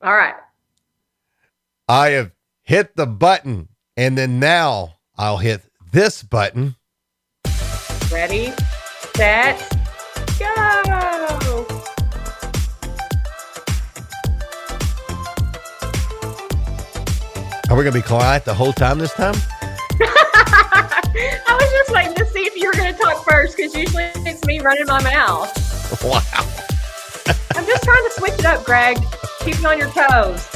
All right. I have hit the button, and then now I'll hit this button. Ready, set, go. Are we going to be quiet the whole time this time? I was just waiting to see if you were going to talk first because usually it's me running my mouth. Wow. I'm just trying to switch it up, Greg. Keep you on your toes.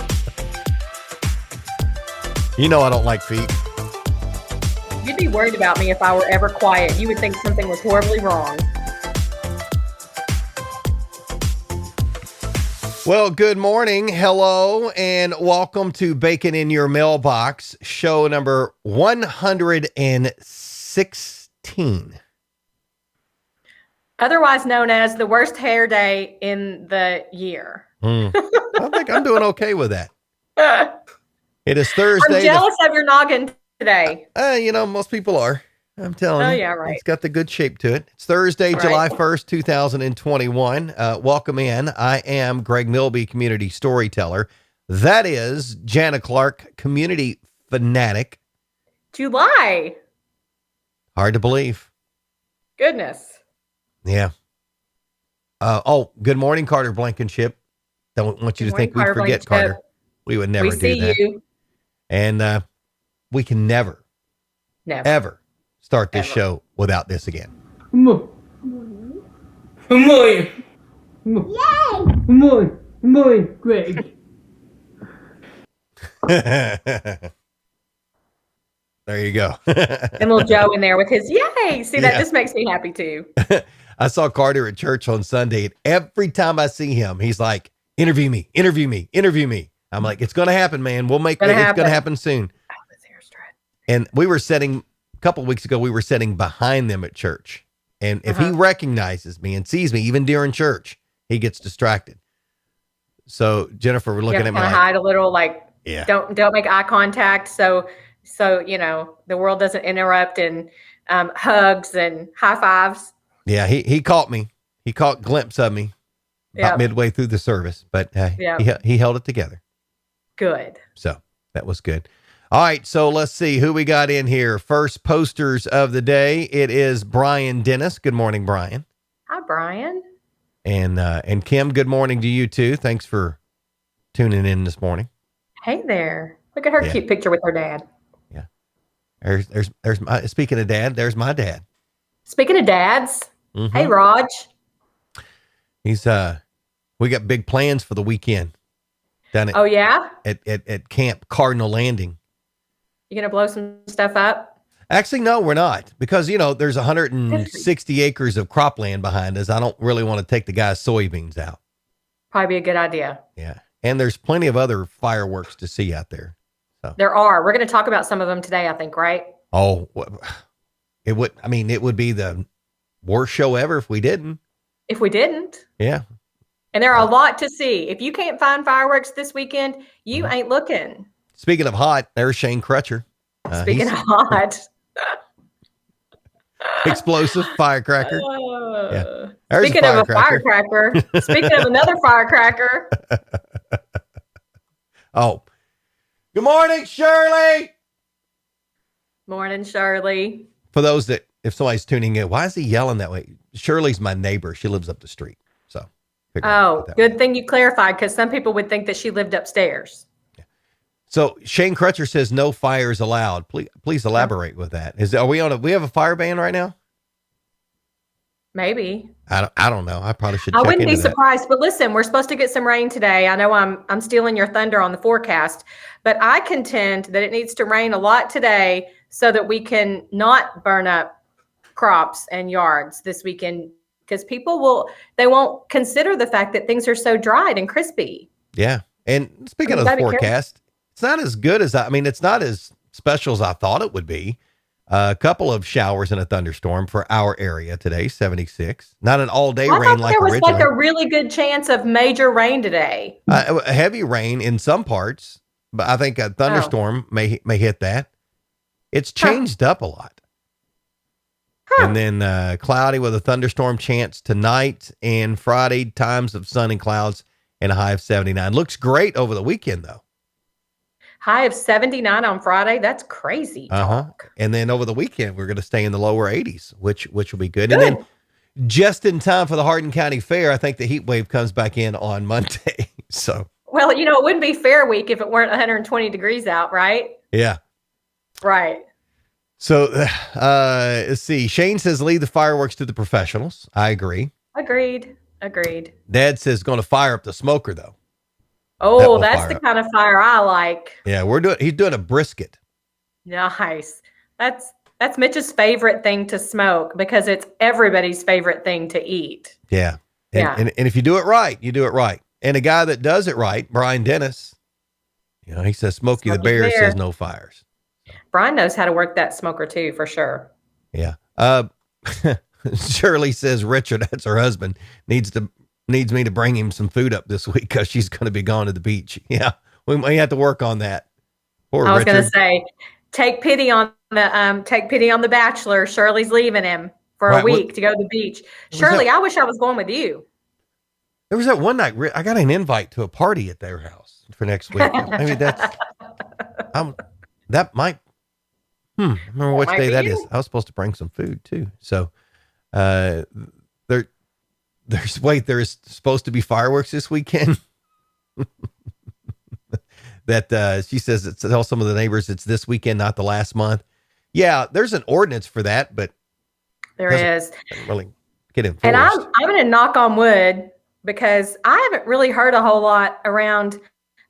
You know I don't like feet. You'd be worried about me if I were ever quiet. You would think something was horribly wrong. Well, good morning, hello, and welcome to Bacon in Your Mailbox, show number 116. Otherwise known as the worst hair day in the year. I think I'm doing okay with that. It is Thursday. I'm jealous of your noggin today. Most people are. I'm telling you. Oh, yeah, right. It's got the good shape to it. It's Thursday, Right. July 1st, 2021. Welcome in. I am Greg Milby, community storyteller. That is Jana Clark, community fanatic. July. Hard to believe. Goodness. Yeah. Good morning, Carter Blankenship. Don't want you to think we forget Carter. We would never do that. We see you. And we can never, ever start this show without this again. Come on. Come on. Yay! Come on, Greg. There you go. And little Joe in there with his yay. See, that just makes me happy too. I saw Carter at church on Sunday, and every time I see him, he's like, interview me. I'm like, it's going to happen, man. It's going to happen soon. And we were a couple of weeks ago, we were sitting behind them at church. And if he recognizes me and sees me, even during church, he gets distracted. So Jennifer, we're looking at me like, hide a little, don't make eye contact. So, the world doesn't interrupt and hugs and high fives. Yeah. He caught me. He caught a glimpse of me about midway through the service, but he held it together. Good. So that was good. All right, so let's see who we got in here. First posters of the day. It is Brian Dennis. Good morning, Brian. Hi, Brian. And Kim, good morning to you too. Thanks for tuning in this morning. Hey there. Look at her cute picture with her dad. Yeah. There's my, speaking of dad, there's my dad. Speaking of dads. Mm-hmm. Hey, Raj. He's we got big plans for the weekend. Down at, at Camp Cardinal Landing. You gonna blow some stuff up? Actually, no, we're not, because there's 160 acres of cropland behind us. I don't really want to take the guy's soybeans out. Probably be a good idea. Yeah, and there's plenty of other fireworks to see out there. So there are. We're going to talk about some of them today, I think, right? Oh, it would be the worst show ever if we didn't. If we didn't. Yeah. And there are a lot to see. If you can't find fireworks this weekend, you ain't looking. Speaking of hot, there's Shane Crutcher. Speaking of hot. Explosive firecracker. Speaking of a firecracker. Speaking of another firecracker. Oh. Good morning, Shirley. Morning, Shirley. For those that, if somebody's tuning in, why is he yelling that way? Shirley's my neighbor. She lives up the street. So. Oh, good thing you clarified, because some people would think that she lived upstairs. Yeah. So Shane Crutcher says no fires allowed. Please elaborate with that. We have a fire ban right now? Maybe. I don't know. I probably should. I wouldn't be surprised. But listen, we're supposed to get some rain today. I know I'm stealing your thunder on the forecast, but I contend that it needs to rain a lot today so that we can not burn up crops and yards this weekend. Because people won't consider the fact that things are so dried and crispy. Yeah. And speaking of the forecast, it's not as good as it's not as special as I thought it would be. A couple of showers and a thunderstorm for our area today, 76. Not an all-day rain like originally. There was a really good chance of major rain today. Heavy rain in some parts, but I think a thunderstorm may hit that. It's changed up a lot. And then cloudy with a thunderstorm chance tonight and Friday, times of sun and clouds. and a high of 79. Looks great over the weekend, though. High of 79 on Friday. That's crazy talk. And then over the weekend, we're going to stay in the lower 80s, which will be good. And then just in time for the Hardin County Fair, I think the heat wave comes back in on Monday. So, well, it wouldn't be fair week if it weren't 120 degrees out, right? Yeah. Right. So, let's see. Shane says, leave the fireworks to the professionals. I agree. Agreed. Dad says going to fire up the smoker, though. Oh, that's the kind of fire I like. Yeah, he's doing a brisket. Nice. That's Mitch's favorite thing to smoke because it's everybody's favorite thing to eat. Yeah. And if you do it right, you do it right. And a guy that does it right, Brian Dennis, he says Smokey the Bear says no fires. Brian knows how to work that smoker too, for sure. Yeah. Shirley says Richard, that's her husband, needs me to bring him some food up this week because she's going to be gone to the beach. Yeah. We might have to work on that. Poor I was going to Richard. say, take pity on the Bachelor. Shirley's leaving him for a week to go to the beach. Shirley, I wish I was going with you. There was that one night I got an invite to a party at their house for next week. Maybe that might. I remember which day that is. I was supposed to bring some food too. So, there's supposed to be fireworks this weekend. That she says tell some of the neighbors it's this weekend, not the last month. Yeah, there's an ordinance for that, but there is really get enforced. And I'm going to knock on wood because I haven't really heard a whole lot around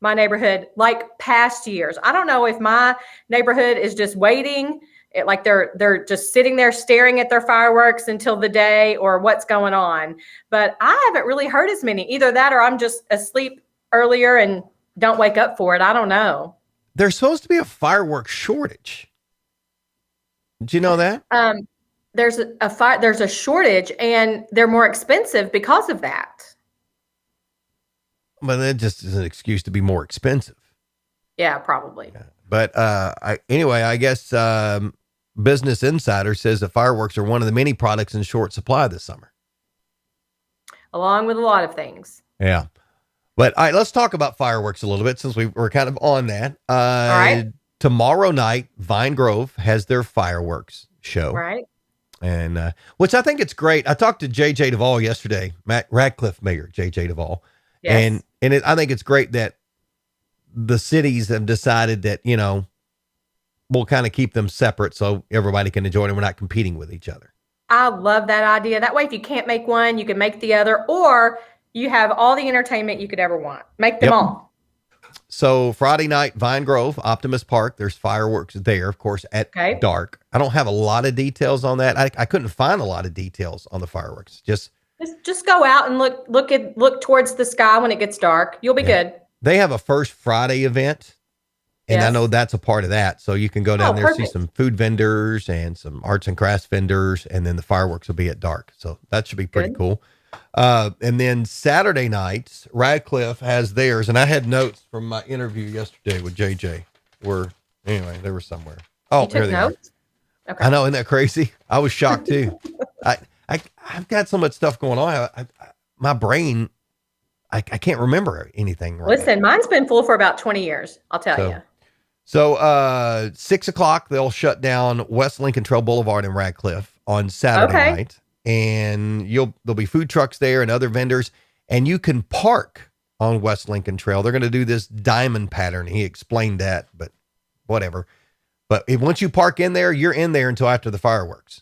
my neighborhood like past years. I don't know if my neighborhood is just waiting, like they're just sitting there staring at their fireworks until the day or what's going on. But I haven't really heard as many. Either that or I'm just asleep earlier and don't wake up for it. I don't know. There's supposed to be a fireworks shortage. Did you know that? There's a shortage and they're more expensive because of that. But that just is an excuse to be more expensive. Yeah, probably. Yeah. But I guess Business Insider says that fireworks are one of the many products in short supply this summer. Along with a lot of things. Yeah. But all right, let's talk about fireworks a little bit since we're kind of on that. All right. Tomorrow night, Vine Grove has their fireworks show. Right. And which I think it's great. I talked to JJ Duvall yesterday, Radcliffe Mayor JJ Duvall. Yes. And I think it's great that the cities have decided that, we'll kind of keep them separate so everybody can enjoy it. We're not competing with each other. I love that idea. That way, if you can't make one, you can make the other, or you have all the entertainment you could ever want. Make them all. So Friday night, Vine Grove, Optimus Park, there's fireworks there, of course, at dark. I don't have a lot of details on that. I couldn't find a lot of details on the fireworks. Just go out and look towards the sky when it gets dark. You'll be good. They have a First Friday event, and I know that's a part of that. So you can go down there, see some food vendors and some arts and crafts vendors, and then the fireworks will be at dark. So that should be pretty cool. And then Saturday nights, Radcliffe has theirs, and I had notes from my interview yesterday with JJ. They were somewhere. Oh, here they are. Okay. I know, isn't that crazy? I was shocked too. I've got so much stuff going on. My brain, I can't remember anything. Right Listen, now. Mine's been full for about 20 years. I'll tell you. So 6:00, they'll shut down West Lincoln Trail Boulevard in Radcliffe on Saturday night. And there'll be food trucks there and other vendors, and you can park on West Lincoln Trail. They're going to do this diamond pattern. He explained that, but whatever. But once you park in there, you're in there until after the fireworks.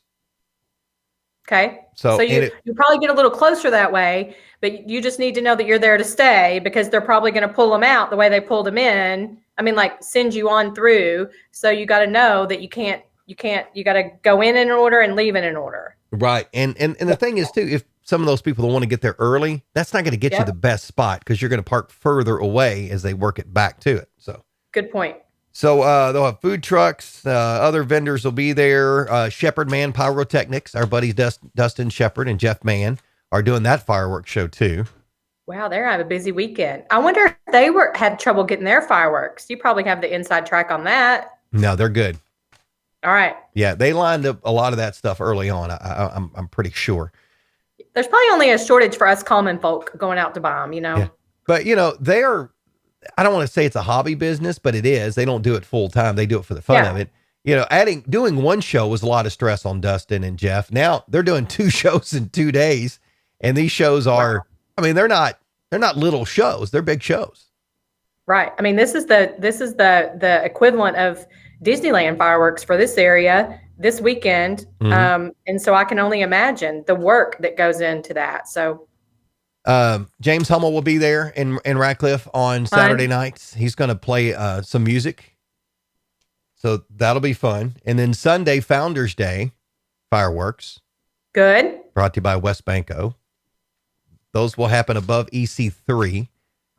Okay. So you probably get a little closer that way, but you just need to know that you're there to stay because they're probably going to pull them out the way they pulled them in. I mean, like send you on through. So you got to know that you got to go in an order and leave in an order. Right. And the thing is too, if some of those people that want to get there early, that's not going to get you the best spot because you're going to park further away as they work it back to it. So good point. So they'll have food trucks, other vendors will be there. Shepherd Man Pyrotechnics, our buddies Dustin Shepherd and Jeff Mann are doing that fireworks show too. Wow, they're having a busy weekend. I wonder if they had trouble getting their fireworks. You probably have the inside track on that. No, they're good. All right. Yeah, they lined up a lot of that stuff early on. I'm pretty sure. There's probably only a shortage for us common folk going out to buy them, But they are, I don't want to say it's a hobby business, but it is. They don't do it full time. They do it for the fun of it. Doing one show was a lot of stress on Dustin and Jeff. Now they're doing 2 shows in 2 days. And these shows are, they're not little shows. They're big shows. Right. I mean, this is the equivalent of Disneyland fireworks for this area this weekend. And so I can only imagine the work that goes into that. So James Hummel will be there in Radcliffe on Saturday nights. He's going to play some music. So that'll be fun. And then Sunday, Founders Day fireworks. Good. Brought to you by West Banco. Those will happen above EC3.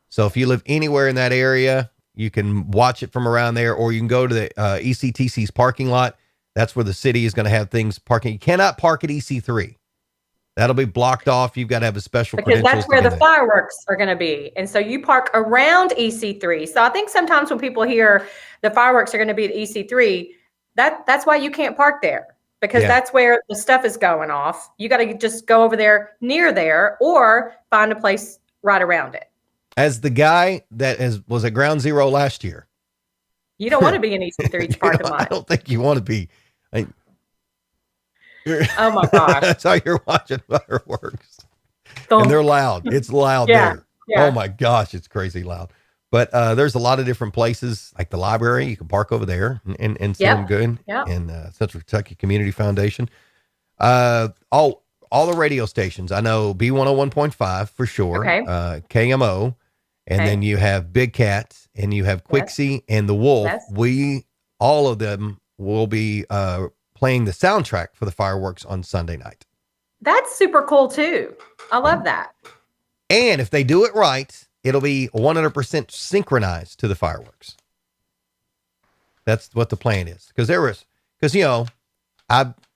So if you live anywhere in that area, you can watch it from around there, or you can go to the ECTC's parking lot. That's where the city is going to have things parking. You cannot park at EC3. That'll be blocked off. You've got to have a special because that's where the fireworks are going to be. And so you park around EC3. So I think sometimes when people hear the fireworks are going to be at EC3, that's why you can't park there. Because that's where the stuff is going off. You got to just go over there near there or find a place right around it. As the guy that was at Ground Zero last year. You don't want to be in EC3's parking lot. I don't think you want to be. Oh my gosh. That's how you're watching fireworks. And they're loud. It's loud there. Yeah. Oh my gosh, it's crazy loud. But there's a lot of different places, like the library. You can park over there and see them good. Yep. And Central Kentucky Community Foundation. All the radio stations. I know B101.5 for sure. Okay. KMO. And then you have Big Cat and you have Quixie and The Wolf. Yes. All of them will be playing the soundtrack for the fireworks on Sunday night. That's super cool too. I love that. And if they do it right, it'll be 100% synchronized to the fireworks. That's what the plan is. Because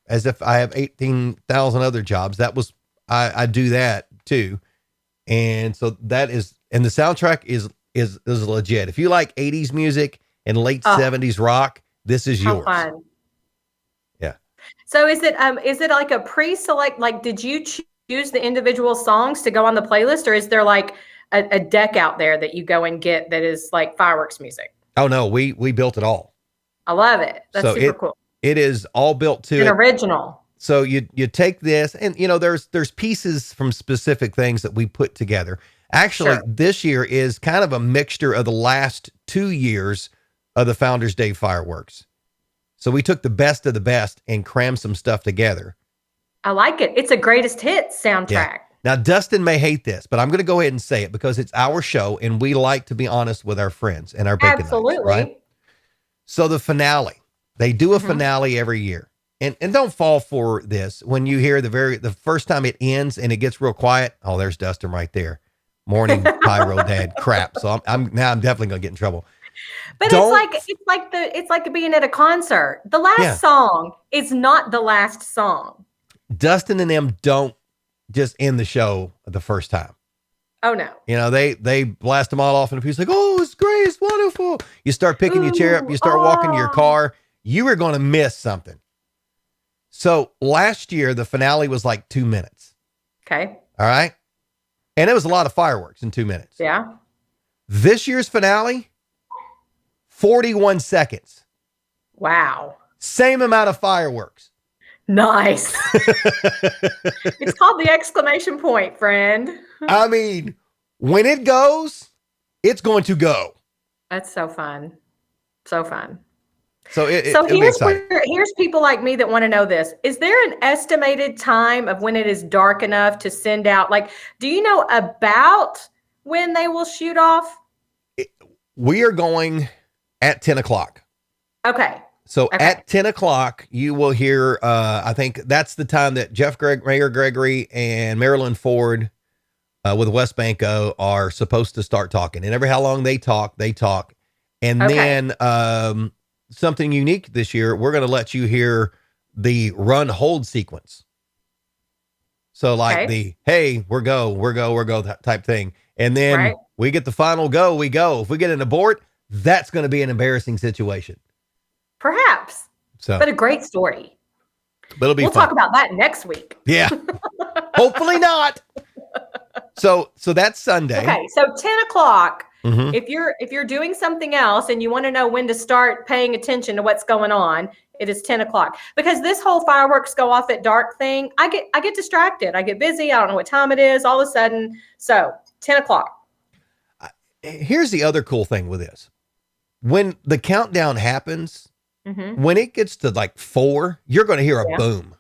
as if I have 18,000 other jobs, I do that too. And so that is, and the soundtrack is legit. If you like 80s music and late 70s rock, this is yours. Fun. Yeah. So is it like a pre-select, like, did you choose the individual songs to go on the playlist, or is there like a deck out there that you go and get that is like fireworks music? Oh no, we built it all. I love it. That's super cool. It is all built to an original. So you take this and there's pieces from specific things that we put together. Actually, This year is kind of a mixture of the last 2 years of the Founders Day fireworks. So we took the best of the best and crammed some stuff together. I like it. It's a greatest hits soundtrack. Yeah. Now, Dustin may hate this, but I'm going to go ahead and say it because it's our show and we like to be honest with our friends and our bacon nights, right? So the finale, they do a finale every year. And don't fall for this. When you hear the first time it ends and it gets real quiet, oh, there's Dustin right there. Morning pyro dad crap. So I'm definitely going to get in trouble. But it's like being at a concert. The last song is not the last song. Dustin and them don't just end the show the first time. Oh no. They blast them all off and he's like, oh, it's great, it's wonderful. You start picking your chair up, you start walking to your car, you are going to miss something. So last year, the finale was like 2 minutes. Okay. All right. And it was a lot of fireworks in 2 minutes. Yeah. This year's finale, 41 seconds. Wow. Same amount of fireworks. Nice. It's called the exclamation point, friend. I mean, when it goes, it's going to go. That's so fun. So fun. So here's people like me that want to know this. Is there an estimated time of when it is dark enough to send out? Like, do you know about when they will shoot off? We are going at 10 o'clock. Okay. So at 10 o'clock, you will hear, I think that's the time that Mayor Gregory and Marilyn Ford with West Banco are supposed to start talking. And every how long they talk. And then something unique this year, we're going to let you hear the run hold sequence. So like hey, we're go type thing. And then we get the final go, we go. If we get an abort, that's going to be an embarrassing situation. Perhaps. But a great story. But we'll talk about that next week. Yeah. Hopefully not. So that's Sunday. Okay, so 10 o'clock. Mhm. If you're doing something else and you want to know when to start paying attention to what's going on, it is 10 o'clock. Because this whole fireworks go off at dark thing, I get distracted. I get busy. I don't know what time it is all of a sudden. So 10 o'clock. Here's the other cool thing with this. When the countdown happens, when it gets to like 4, you're going to hear a boom.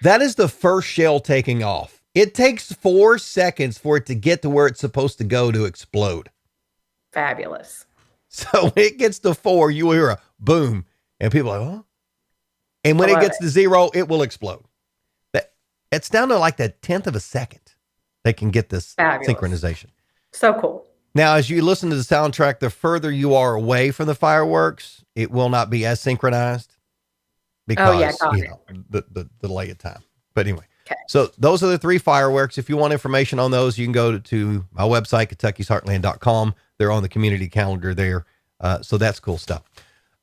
That is the first shell taking off. It takes 4 seconds for it to get to where it's supposed to go to explode. Fabulous. So when it gets to 4, you will hear a boom, and people are like, oh. And when it gets to 0, it will explode. It's down to like the 10th of a second. They can get this synchronization. So cool. Now, as you listen to the soundtrack, the further you are away from the fireworks, it will not be as synchronized because the delay of time. But anyway, so those are the 3 fireworks. If you want information on those, you can go to my website, Kentucky'sHeartland.com. They're on the community calendar there. So that's cool stuff.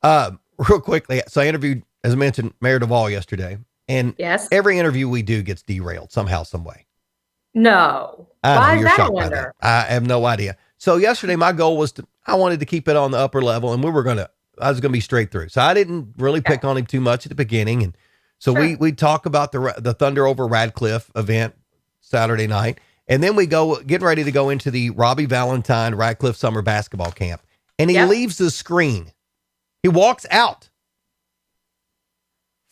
Real quickly, so I interviewed, as I mentioned, Mayor Duvall yesterday, and every interview we do gets derailed somehow, some way. No. Why is that, I wonder? I have no idea. So yesterday, my goal was I wanted to keep it on the upper level, and I was going to be straight through. So I didn't really pick on him too much at the beginning. And so we talk about the Thunder over Radcliffe event Saturday night. And then we getting ready to go into the Robbie Valentine Radcliffe summer basketball camp. And he leaves the screen. He walks out.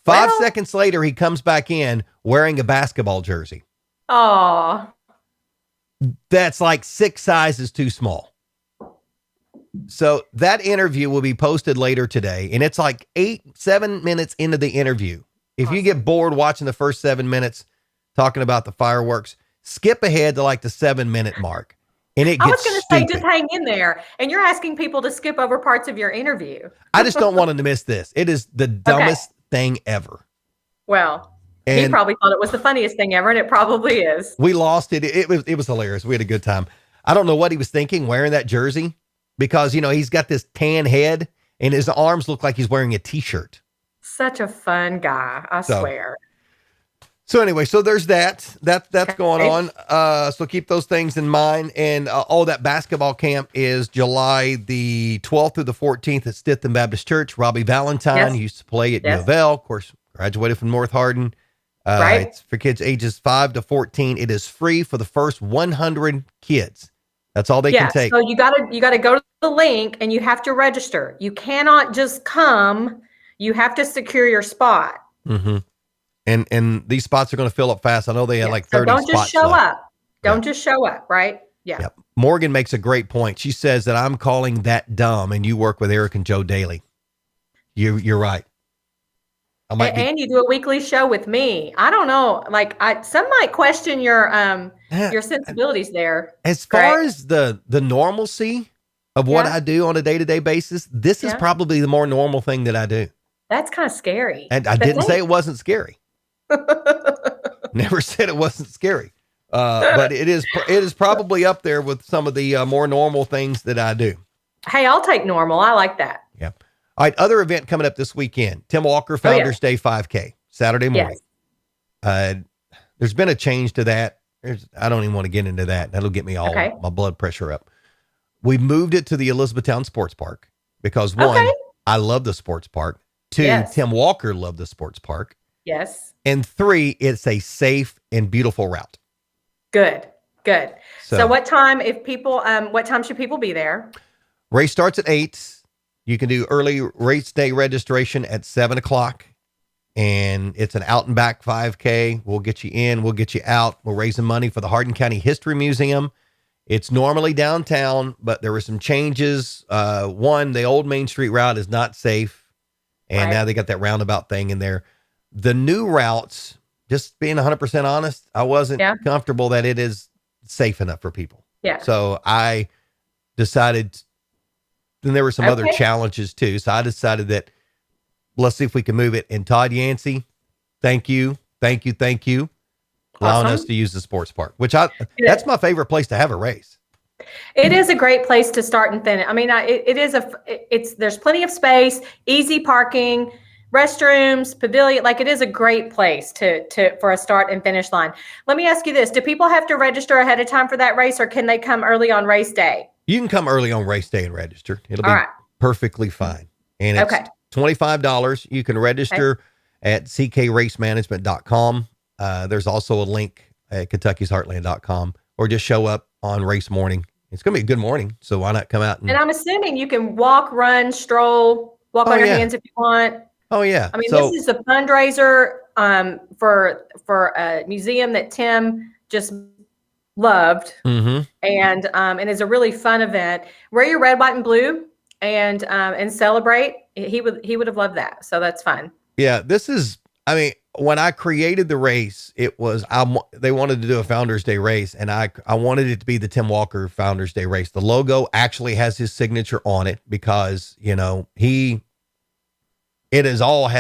5 seconds later, he comes back in wearing a basketball jersey. Oh. That's like 6 sizes too small. So that interview will be posted later today. And it's like 7 minutes into the interview. If you get bored watching the first 7 minutes talking about the fireworks, skip ahead to like the 7-minute mark. And it gets I was going to say, just hang in there. And you're asking people to skip over parts of your interview. I just don't want them to miss this. It is the dumbest thing ever. Well, and he probably thought it was the funniest thing ever, and it probably is. We lost it. It was hilarious. We had a good time. I don't know what he was thinking wearing that jersey because, he's got this tan head and his arms look like he's wearing a t-shirt. Such a fun guy, I swear. So anyway, so there's that. That's going on. So keep those things in mind. And that basketball camp is July the 12th through the 14th at Stitham Baptist Church. Robbie Valentine used to play at U of L. Of course, graduated from North Hardin. It's for kids ages 5 to 14. It is free for the first 100 kids. That's all they can take. So you gotta go to the link and you have to register. You cannot just come. You have to secure your spot. Mm-hmm. And these spots are going to fill up fast. I know they had like 30 spots. Don't just show up. Don't just show up, right? Yeah. Yep. Morgan makes a great point. She says that I'm calling that dumb, and you work with Eric and Joe daily. You're right. And you do a weekly show with me. I don't know. Like some might question your sensibilities there. As far as the normalcy of what I do on a day-to-day basis, this is probably the more normal thing that I do. That's kind of scary. And I didn't say it wasn't scary. Never said it wasn't scary. But it is probably up there with some of the more normal things that I do. Hey, I'll take normal. I like that. Yeah. All right. Other event coming up this weekend, Tim Walker Founders Day 5K, Saturday morning. Yes. There's been a change to that. I don't even want to get into that. That'll get me all my blood pressure up. We moved it to the Elizabethtown Sports Park because one, I love the sports park. 2, Tim Walker loved the sports park. Yes. And 3, it's a safe and beautiful route. Good. So what time what time should people be there? Race starts at 8. You can do early race day registration at 7:00. And it's an out and back 5K. We'll get you in, we'll get you out. We're raising money for the Hardin County History Museum. It's normally downtown, but there were some changes. One, the old Main Street route is not safe. And now they got that roundabout thing in there. The new routes, just being 100% honest, I wasn't comfortable that it is safe enough for people. Yeah. So I decided, and there were some other challenges too. So I decided that let's see if we can move it. And Todd Yancey, thank you. Allowing us to use the sports park, which that's my favorite place to have a race. It is a great place to start and finish. I mean, there's plenty of space, easy parking, restrooms, pavilion. Like, it is a great place for a start and finish line. Let me ask you this. Do people have to register ahead of time for that race, or can they come early on race day? You can come early on race day and register. It'll be perfectly fine. And it's $25. You can register at ckracemanagement.com. There's also a link at kentuckysheartland.com, or just show up on race morning. It's going to be a good morning, so why not come out? And I'm assuming you can walk, run, stroll, walk on your hands if you want. Oh, yeah. I mean, this is a fundraiser for a museum that Tim just loved, and it's a really fun event. Wear your red, white, and blue and celebrate. He would have loved that, so that's fun. Yeah, this is. I mean, when I created the race, it was they wanted to do a Founders Day race, and I wanted it to be the Tim Walker Founders Day race. The logo actually has his signature on it because has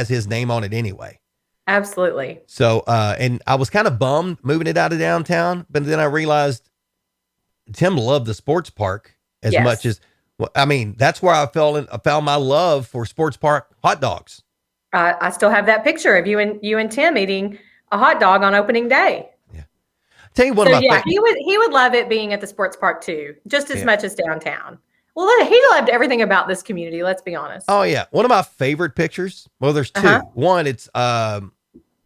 his name on it anyway. Absolutely. So, and I was kind of bummed moving it out of downtown, but then I realized Tim loved the sports park as much as. Well, I mean, that's where I found my love for sports park hot dogs. I still have that picture of you and Tim eating a hot dog on opening day. Yeah. Tell you what about that. He would love it being at the sports park too, just as much as downtown. Well, he loved everything about this community. Let's be honest. Oh yeah. One of my favorite pictures. Well, there's two. One, it's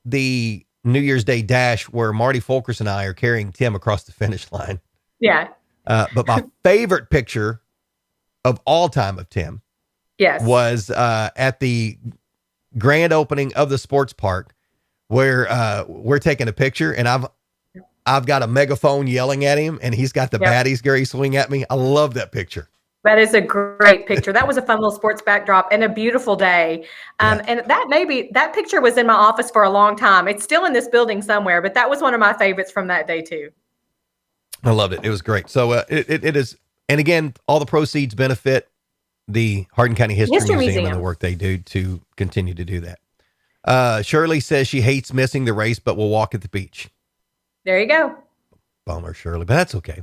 the New Year's Day dash where Marty Folkers and I are carrying Tim across the finish line. Yeah. But my favorite picture of all time of Tim was at the grand opening of the sports park where we're taking a picture, and I've got a megaphone yelling at him, and he's got the baddies Gary swing at me. I love that picture. That is a great picture. That was a fun little sports backdrop and a beautiful day. And that picture was in my office for a long time. It's still in this building somewhere, but that was one of my favorites from that day too. I loved it. It was great. So it is. And again, all the proceeds benefit the Hardin County History Museum and the work they do to continue to do that. Shirley says she hates missing the race, but will walk at the beach. There you go. Bummer, Shirley, but that's okay.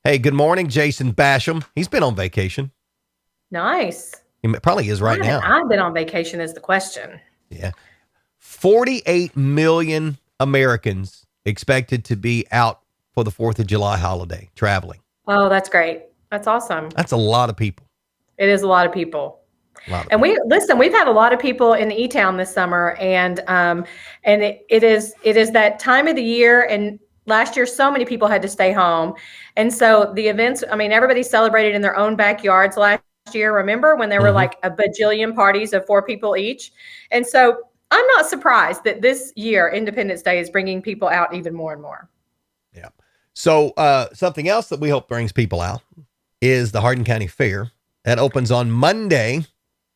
Hey, good morning, Jason Basham. He's been on vacation. Nice. He probably is right now. I've been on vacation is the question. Yeah. 48 million Americans expected to be out for the 4th of July holiday traveling. Oh, that's great. That's awesome. That's a lot of people. It is a lot of people. We've had a lot of people in E-Town this summer, and it is that time of the year. And last year, so many people had to stay home, and so the events. I mean, everybody celebrated in their own backyards last year. Remember when there were like a bajillion parties of 4 people each? And so I'm not surprised that this year Independence Day is bringing people out even more and more. Yeah. So something else that we hope brings people out is the Hardin County Fair. That opens on Monday.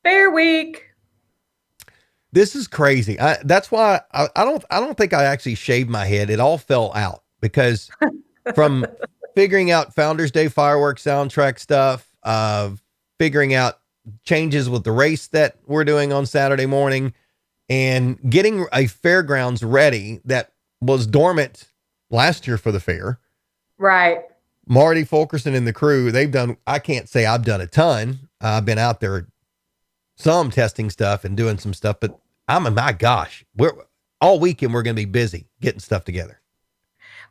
Fair week. This is crazy. That's why I don't think I actually shaved my head. It all fell out because from figuring out Founders Day fireworks soundtrack stuff, figuring out changes with the race that we're doing on Saturday morning, and getting a fairgrounds ready that was dormant last year for the fair. Right. Marty Fulkerson and the crew, I can't say I've done a ton. I've been out there some testing stuff and doing some stuff, but my gosh, all weekend we're going to be busy getting stuff together.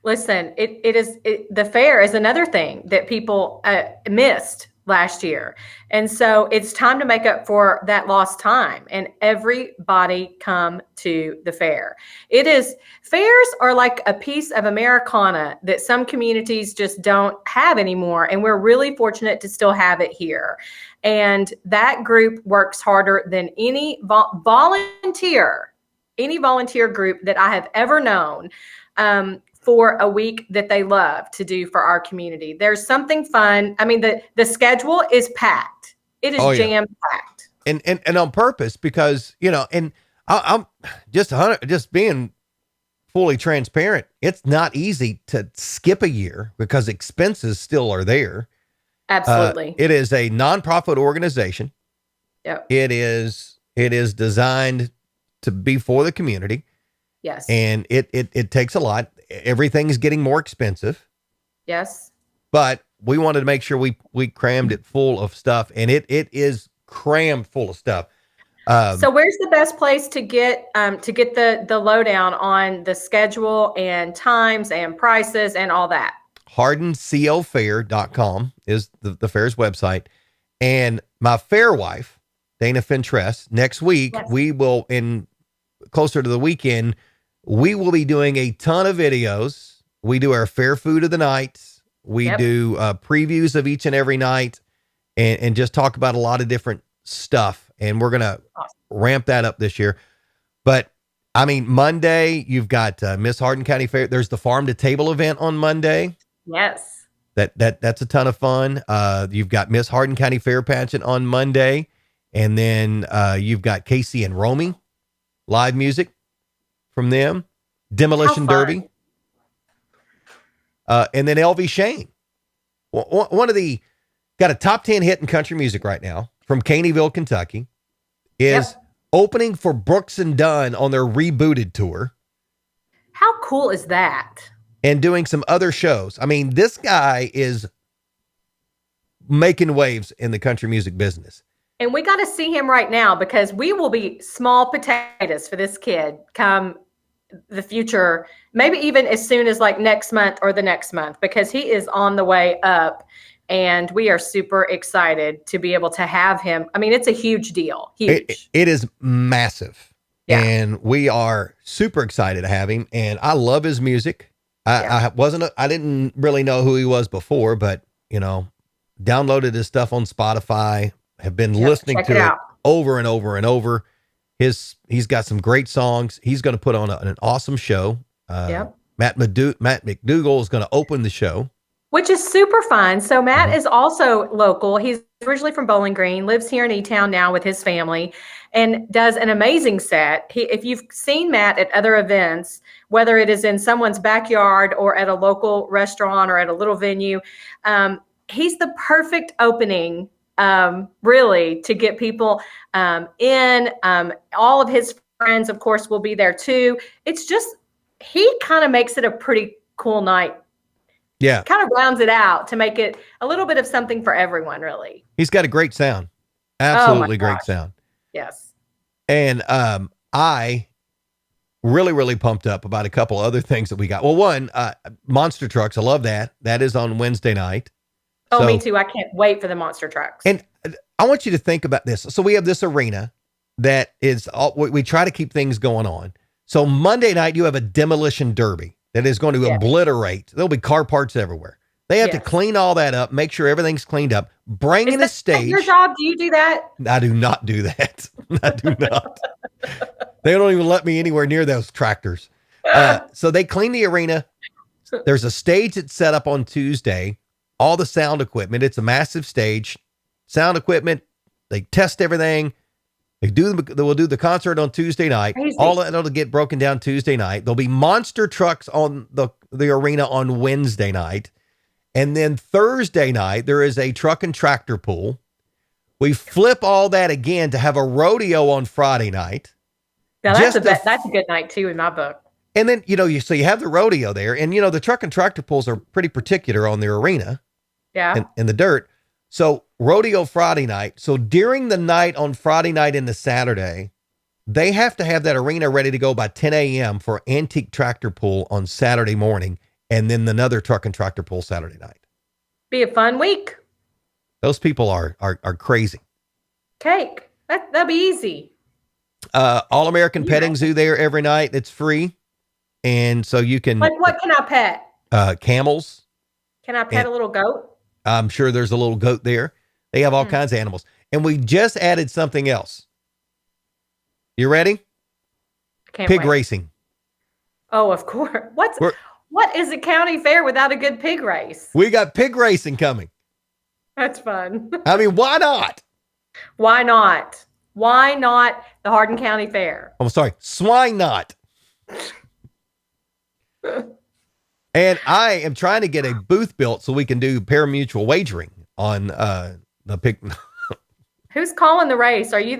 Listen, the fair is another thing that people missed last year. And so it's time to make up for that lost time, and everybody come to the fair. Fairs are like a piece of Americana that some communities just don't have anymore. And we're really fortunate to still have it here. And that group works harder than any volunteer group that I have ever known, for a week that they love to do for our community. There's something fun. I mean, the schedule is packed. It is jam packed. And on purpose, because, and I'm just being fully transparent. It's not easy to skip a year because expenses still are there. Absolutely. It is a nonprofit organization. Yep. It is designed to be for the community. Yes. And it takes a lot. Everything's getting more expensive. Yes. But we wanted to make sure we crammed it full of stuff, and it is crammed full of stuff. So where's the best place to get the lowdown on the schedule and times and prices and all that? HardinCOFair.com is the fair's website. And my fair wife, Dana Fintress, next week, Yes. we will, closer to the weekend, we will be doing a ton of videos. We do our fair food of the night. We do previews of each and every night and just talk about a lot of different stuff. And we're going to ramp that up this year. But I mean, Monday, you've got Miss Hardin County Fair. There's the farm to table event on Monday. Yes. That's a ton of fun. You've got Miss Hardin County Fair pageant on Monday. And then you've got Casey and Romy live music from them. Demolition Derby. And then LV Shane. One of the, got a top 10 hit in country music right now from Caneyville, Kentucky, is opening for Brooks and Dunn on their rebooted tour. How cool is that? And doing some other shows. I mean, this guy is making waves in the country music business. And we got to see him right now because we will be small potatoes for this kid come the future, maybe even as soon as like next month or the next month, because he is on the way up and we are super excited to be able to have him. I mean, it's a huge deal. Huge. It is massive. Yeah. And we are super excited to have him. And I love his music. I didn't really know who he was before, but downloaded his stuff on Spotify, have been listening to it over and over and over. He's got some great songs. He's going to put on an awesome show. Matt McDougall is going to open the show, which is super fun. So Matt is also local. He's originally from Bowling Green, lives here in E-Town now with his family, and does an amazing set. If you've seen Matt at other events, whether it is in someone's backyard or at a local restaurant or at a little venue, he's the perfect opening, really, to get people in. All of his friends, of course, will be there too. It's just, he kind of makes it a pretty cool night. Yeah. Kind of rounds it out to make it a little bit of something for everyone, really. He's got a great sound. Absolutely great sound. Yes. And I really, really pumped up about a couple other things that we got. Well, one, monster trucks. I love that. That is on Wednesday night. Oh, me too. I can't wait for the monster trucks. And I want you to think about this. So we have this arena that is, we try to keep things going on. So Monday night, you have a demolition derby that is going to obliterate. There'll be car parts everywhere. They have to clean all that up, make sure everything's cleaned up, bring in a stage. Your job? Do you do that? I do not do that. I do not. They don't even let me anywhere near those tractors. So they clean the arena. There's a stage that's set up on Tuesday. All the sound equipment. It's a massive stage. Sound equipment. They test everything. They will do the concert on Tuesday night. Crazy. All of it'll get broken down Tuesday night. There'll be monster trucks on the arena on Wednesday night. And then Thursday night, there is a truck and tractor pull. We flip all that again to have a rodeo on Friday night. Now that's a good night too in my book. And then, you have the rodeo there, and the truck and tractor pulls are pretty particular on their arena. Yeah. In the dirt. So rodeo Friday night. So during the night on Friday night into Saturday, they have to have that arena ready to go by 10 a.m. for antique tractor pull on Saturday morning. And then another truck and tractor pull Saturday night. Be a fun week. Those people are crazy. Cake. That'd be easy. All American Petting Zoo there every night. It's free. And so you can. Like, what can I pet? Camels. Can I pet a little goat? I'm sure there's a little goat there. They have all kinds of animals. And we just added something else. You ready? Pig racing. Oh, of course. What is a county fair without a good pig race? We got pig racing coming. That's fun. I mean, why not? Why not? Why not the Hardin County Fair? I'm sorry, swine not. And I am trying to get a booth built so we can do pari-mutuel wagering on the pig. Who's calling the race? Are you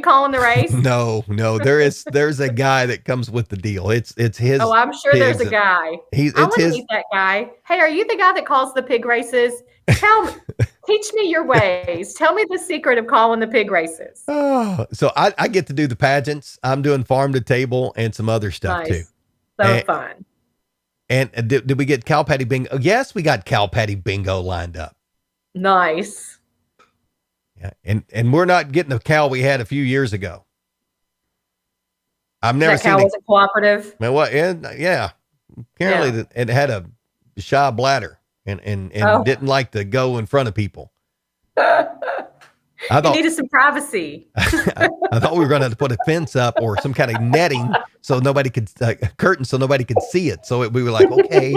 calling the race? No. There's a guy that comes with the deal. It's his. Oh, I'm sure there's a guy. I want to meet that guy. Hey, are you the guy that calls the pig races? Tell Teach me your ways. Tell me the secret of calling the pig races. Oh, so I get to do the pageants. I'm doing farm to table and some other stuff too. So fun. And did we get cow patty bingo? Yes, we got cow patty bingo lined up. Nice. Yeah, and we're not getting the cow we had a few years ago. I've never seen that cow wasn't cooperative. Man, what? Yeah, apparently it had a shy bladder and didn't like to go in front of people. I thought you needed some privacy. I thought we were going to have to put a fence up or some kind of netting so nobody could curtain so nobody could see it. So we were like, okay,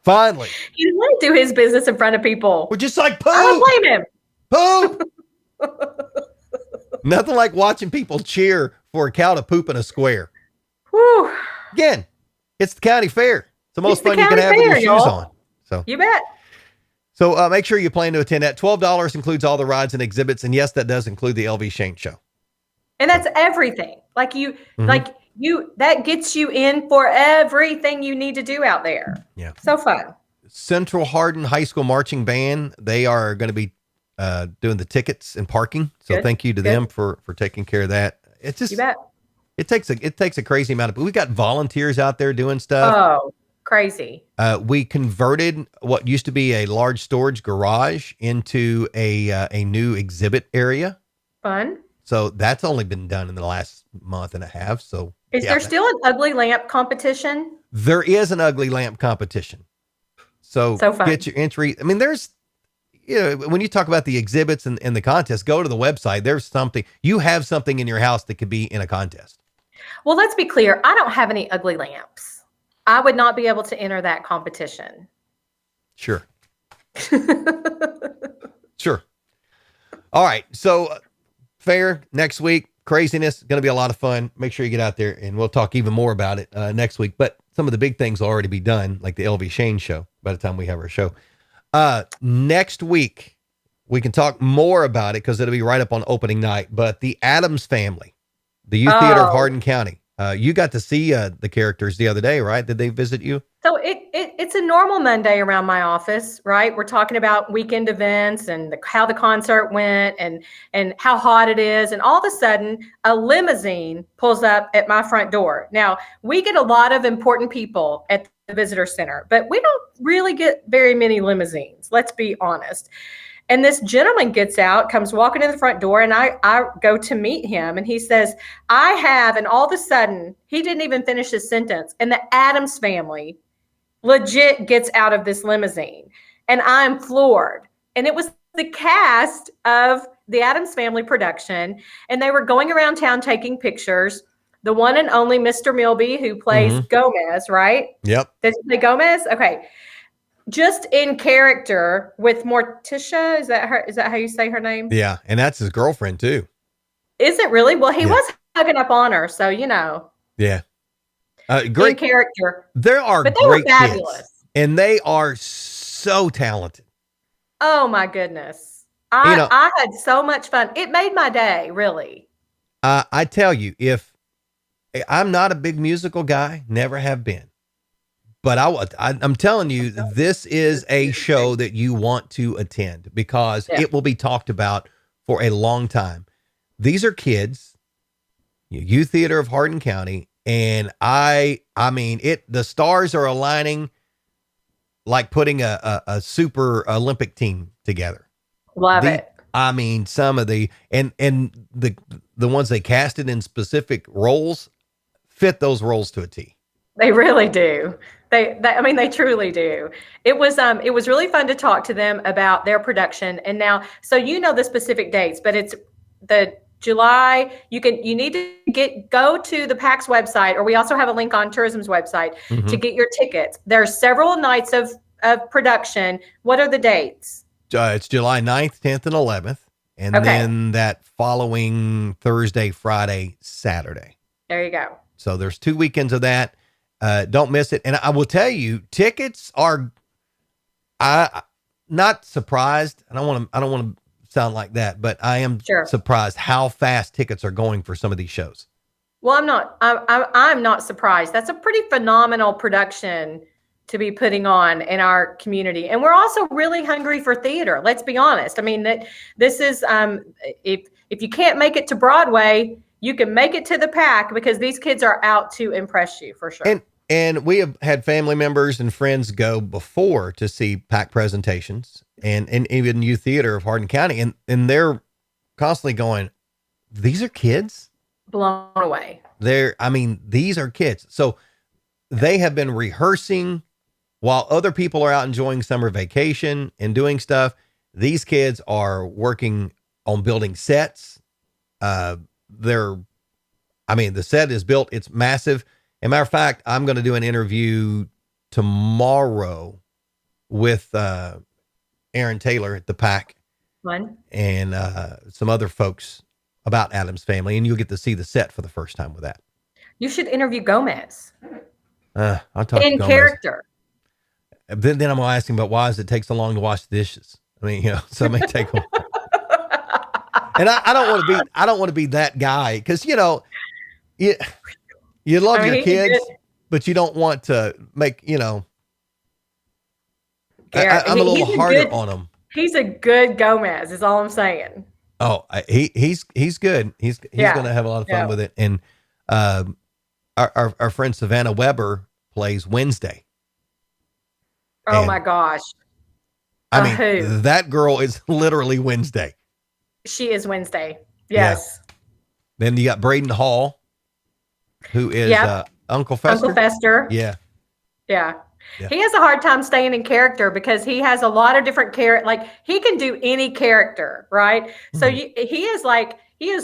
finally, he didn't want to do his business in front of people. We're just like poop. I don't blame him. Poop. Nothing like watching people cheer for a cow to poop in a square. Whew. Again, it's the county fair. It's the most fun you can have with your shoes on. So you bet. So make sure you plan to attend that. $12 includes all the rides and exhibits. And yes, that does include the LV Shane show. And that's everything. That gets you in for everything you need to do out there. Yeah. So fun. Central Hardin High School Marching Band. They are going to be doing the tickets and parking. So thank you to them for taking care of that. It's just, you bet. It takes a crazy amount of, we've got volunteers out there doing stuff. Oh, crazy. We converted what used to be a large storage garage into a new exhibit area. Fun. So that's only been done in the last month and a half. So is there still an ugly lamp competition? There is an ugly lamp competition. So get your entry. I mean, there's, when you talk about the exhibits and the contest, go to the website. There's something, you have something in your house that could be in a contest. Well, let's be clear. I don't have any ugly lamps. I would not be able to enter that competition. Sure. Sure. All right. So fair next week, craziness, going to be a lot of fun. Make sure you get out there and we'll talk even more about it next week. But some of the big things will already be done, like the LV Shane show by the time we have our show. Next week, we can talk more about it because it'll be right up on opening night. But the Addams Family, the Youth Theater of Hardin County. You got to see the characters the other day, right? Did they visit you? So it's a normal Monday around my office, right? We're talking about weekend events and how the concert went and how hot it is. And all of a sudden, a limousine pulls up at my front door. Now, we get a lot of important people at the visitor center, but we don't really get very many limousines. Let's be honest. And this gentleman gets out, comes walking in the front door, and I go to meet him. And he says, I have, and all of a sudden, he didn't even finish his sentence. And the Addams Family legit gets out of this limousine. And I'm floored. And it was the cast of the Addams Family production. And they were going around town taking pictures. The one and only Mr. Milby, who plays Gomez, right? Yep. Does he play Gomez? Okay. Just in character with Morticia. Is that her? Is that how you say her name? Yeah. And that's his girlfriend too. Is it really? Well, he was hugging up on her. So, Yeah. Great in character. There are but they great were fabulous. Kids, and they are so talented. Oh my goodness. I had so much fun. It made my day, really. I tell you, if I'm not a big musical guy, never have been. But I'm telling you, this is a show that you want to attend because it will be talked about for a long time. These are kids, Youth Theater of Hardin County, and I mean, the stars are aligning like putting a super Olympic team together. Love it. I mean, some of the and the ones they casted in specific roles fit those roles to a T. They really do. They truly do. It was really fun to talk to them about their production. And now, so the specific dates, but it's the July. You need to go to the PAX website, or we also have a link on tourism's website to get your tickets. There's several nights of production. What are the dates? It's July 9th, 10th, and 11th. And then that following Thursday, Friday, Saturday. There you go. So there's 2 weekends of that. Don't miss it. And I will tell you, tickets are, not surprised. I don't want to sound like that, but I am surprised how fast tickets are going for some of these shows. Well, I'm not surprised. That's a pretty phenomenal production to be putting on in our community. And we're also really hungry for theater. Let's be honest. I mean, this is, if you can't make it to Broadway, you can make it to the PAC, because these kids are out to impress you for sure. And we have had family members and friends go before to see PAC presentations and even youth theater of Hardin County. And they're constantly going, these are kids? Blown away. These are kids. So they have been rehearsing while other people are out enjoying summer vacation and doing stuff. These kids are working on building sets. The set is built. It's massive. As a matter of fact, I'm going to do an interview tomorrow with Aaron Taylor at the PAC and some other folks about Adam's Family, and you'll get to see the set for the first time with that. You should interview Gomez. I'll talk in to Gomez. Character. Then I'm going to ask him about why does it take so long to wash the dishes? I mean, so it may take a And I don't want to be that guy, because you love your kids, but you don't want to make I'm a little harder on him. He's a good Gomez, is all I'm saying. Oh, he's good. He's going to have a lot of fun with it. And our friend Savannah Weber plays Wednesday. Oh my gosh. That girl is literally Wednesday. She is Wednesday. Yes. Yeah. Then you got Braden Hall, who is Uncle Fester. Uncle Fester. Yeah. Yeah. He has a hard time staying in character because he has a lot of different like he can do any character, right? Mm-hmm. So he is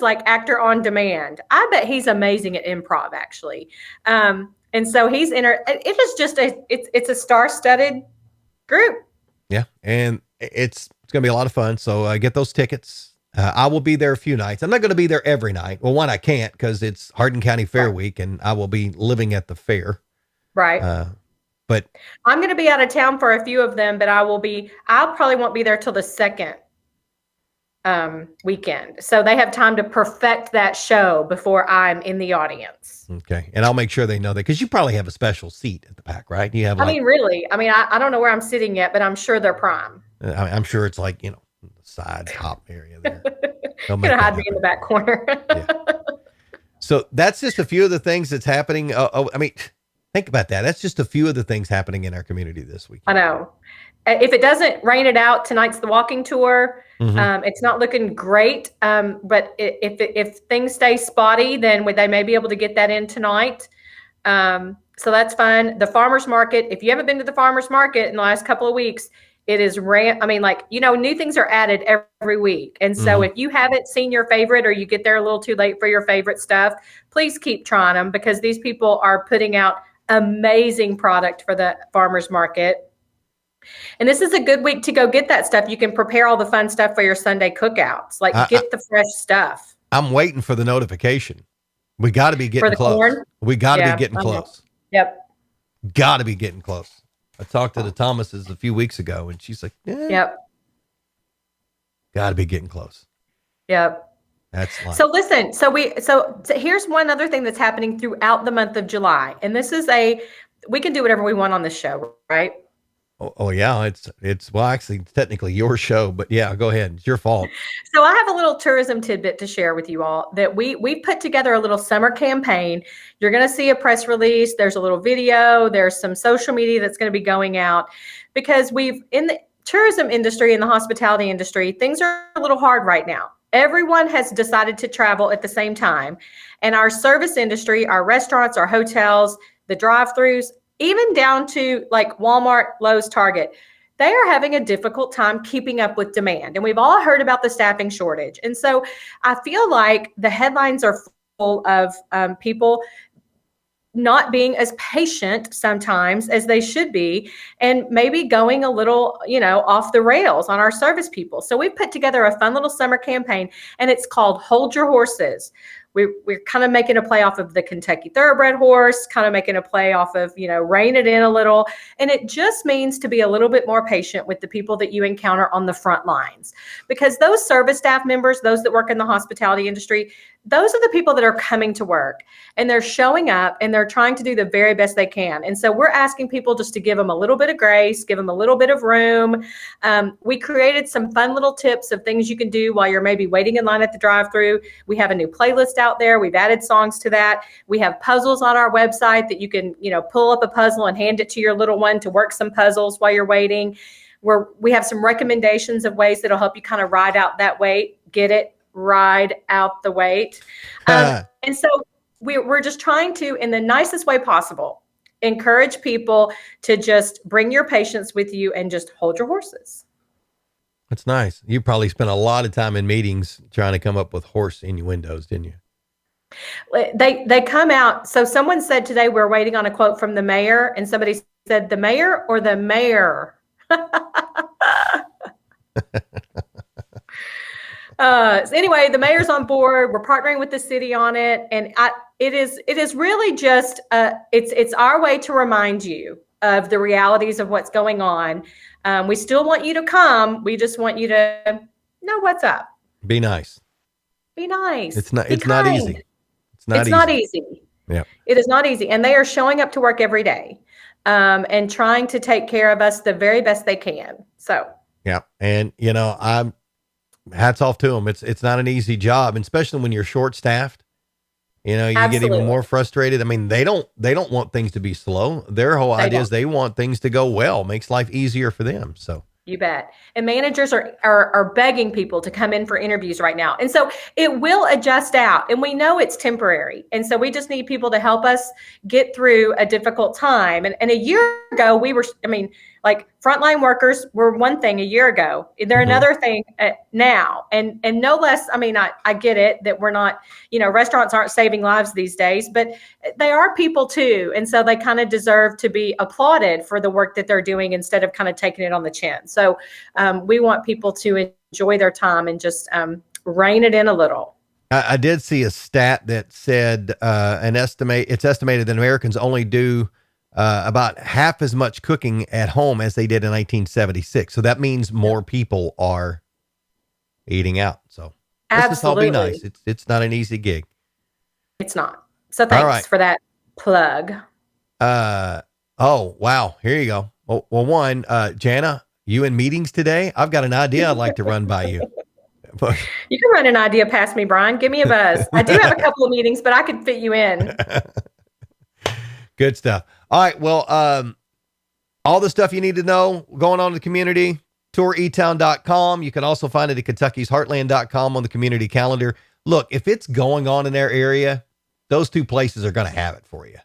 like actor on demand. I bet he's amazing at improv, actually. And so it is just it's a star-studded group. Yeah, and it's going to be a lot of fun. So get those tickets. I will be there a few nights. I'm not going to be there every night. Well, one, I can't because it's Hardin County Fair Week, and I will be living at the fair. Right. But I'm going to be out of town for a few of them, but I'll probably won't be there till the second weekend. So they have time to perfect that show before I'm in the audience. Okay. And I'll make sure they know that, because you probably have a special seat at the PAC, right? You have really, I don't know where I'm sitting yet, but I'm sure they're prime. I'm sure it's like, the side top area there. You're going to hide me in the back corner. Yeah. So that's just a few of the things that's happening. Think about that. That's just a few of the things happening in our community this week. I know. If it doesn't rain it out, tonight's the walking tour. Mm-hmm. It's not looking great. But if things stay spotty, then they may be able to get that in tonight. So that's fun. The farmer's market, if you haven't been to the farmer's market in the last couple of weeks, it is new things are added every week. And so if you haven't seen your favorite, or you get there a little too late for your favorite stuff, please keep trying them, because these people are putting out amazing product for the farmer's market. And this is a good week to go get that stuff. You can prepare all the fun stuff for your Sunday cookouts. Get the fresh stuff. I'm waiting for the notification. We got to be getting close. Corn? We got to be getting close. Yep. Got to be getting close. I talked to the Thomases a few weeks ago, and she's like, Yep. Got to be getting close. Yep. That's life. So listen, so here's one other thing that's happening throughout the month of July. And this is we can do whatever we want on this show, right? Oh yeah. It's actually technically your show, but yeah, go ahead. It's your fault. So I have a little tourism tidbit to share with you all that we put together a little summer campaign. You're going to see a press release. There's a little video. There's some social media that's going to be going out, because in the tourism industry and the hospitality industry, things are a little hard right now. Everyone has decided to travel at the same time. And our service industry, our restaurants, our hotels, the drive-thrus, even down to like Walmart, Lowe's, Target, they are having a difficult time keeping up with demand. And we've all heard about the staffing shortage. And so I feel like the headlines are full of people not being as patient sometimes as they should be, and maybe going a little, off the rails on our service people. So we've put together a fun little summer campaign, and it's called Hold Your Horses. We're kind of making a play off of the Kentucky Thoroughbred horse, kind of making a play off of, rein it in a little. And it just means to be a little bit more patient with the people that you encounter on the front lines, because those service staff members, those that work in the hospitality industry, those are the people that are coming to work, and they're showing up, and they're trying to do the very best they can. And so we're asking people just to give them a little bit of grace, give them a little bit of room. We created some fun little tips of things you can do while you're maybe waiting in line at the drive-thru. We have a new playlist out there. We've added songs to that. We have puzzles on our website that you can, pull up a puzzle and hand it to your little one to work some puzzles while you're waiting. We have some recommendations of ways that'll help you kind of ride out that wait. Get it? Ride out the wait. And so we're just trying to, in the nicest way possible, encourage people to just bring your patients with you and just hold your horses. That's nice. You probably spent a lot of time in meetings trying to come up with horse innuendos, didn't you? They come out. So someone said today, we're waiting on a quote from the mayor, and somebody said, the mayor or the mayor? So anyway, the mayor's on board. We're partnering with the city on it, and it is really just it's our way to remind you of the realities of what's going on. We still want you to come. We just want you to know what's up. Be nice. Be nice. It's not easy. It's not easy. Yeah. It is not easy, and they are showing up to work every day, and trying to take care of us the very best they can. So yeah, and I'm hats off to them. It's not an easy job, and especially when you're short staffed. You get even more frustrated. I mean, they don't want things to be slow. Their whole idea is they want things to go well. Makes life easier for them. So you bet. And managers are begging people to come in for interviews right now. And so it will adjust out, and we know it's temporary. And so we just need people to help us get through a difficult time. And a year ago, like frontline workers were one thing a year ago. They're another thing now. And no less, I get it that we're not, restaurants aren't saving lives these days, but they are people too. And so they kind of deserve to be applauded for the work that they're doing instead of kind of taking it on the chin. So we want people to enjoy their time and just rein it in a little. I did see a stat that said it's estimated that Americans only do about half as much cooking at home as they did in 1976. So that means more people are eating out. So let's just all be nice. It's not an easy gig. It's not. So thanks for that plug. Oh, wow. Here you go. Well, one, Jana, you in meetings today? I've got an idea I'd like to run by you. You can run an idea past me, Brian. Give me a buzz. I do have a couple of meetings, but I could fit you in. Good stuff. All right. Well, all the stuff you need to know going on in the community, touretown.com. You can also find it at kentuckysheartland.com on the community calendar. Look, if it's going on in their area, those two places are going to have it for you.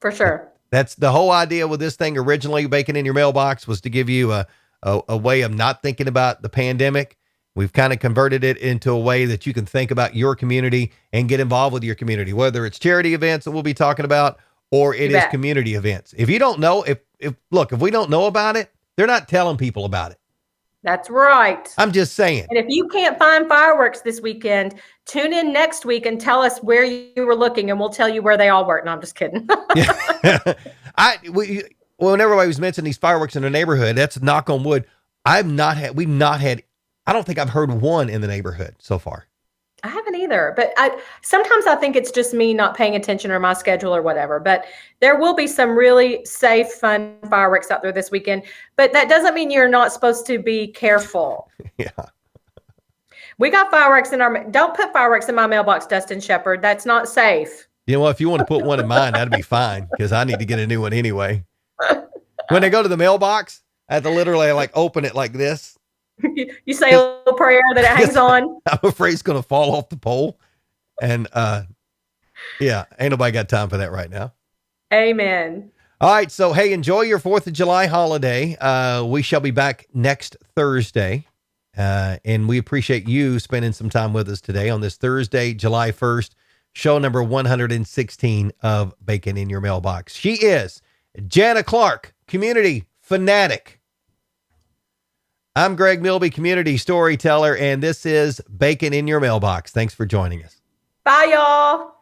For sure. That's the whole idea with this thing originally, Bacon in Your Mailbox, was to give you a way of not thinking about the pandemic. We've kind of converted it into a way that you can think about your community and get involved with your community, whether it's charity events that we'll be talking about, or it is community events. If you don't know, if we don't know about it, they're not telling people about it. That's right. I'm just saying. And if you can't find fireworks this weekend, tune in next week and tell us where you were looking, and we'll tell you where they all were. No, I'm just kidding. When everybody was mentioning these fireworks in the neighborhood, that's knock on wood. We've not had, I don't think I've heard one in the neighborhood so far. I haven't either, but sometimes I think it's just me not paying attention or my schedule or whatever, but there will be some really safe, fun fireworks out there this weekend, but that doesn't mean you're not supposed to be careful. Yeah. We got fireworks don't put fireworks in my mailbox, Dustin Shepard. That's not safe. You know what? If you want to put one in mine, that'd be fine, because I need to get a new one anyway. When they go to the mailbox, I have to literally open it like this. You say a little prayer that it hangs on. I'm afraid it's going to fall off the pole. And yeah, ain't nobody got time for that right now. Amen. All right. So, hey, enjoy your 4th of July holiday. We shall be back next Thursday. And we appreciate you spending some time with us today on this Thursday, July 1st, show number 116 of Bacon in Your Mailbox. She is Jana Clark, community fanatic. I'm Greg Milby, community storyteller, and this is Bacon in Your Mailbox. Thanks for joining us. Bye, y'all.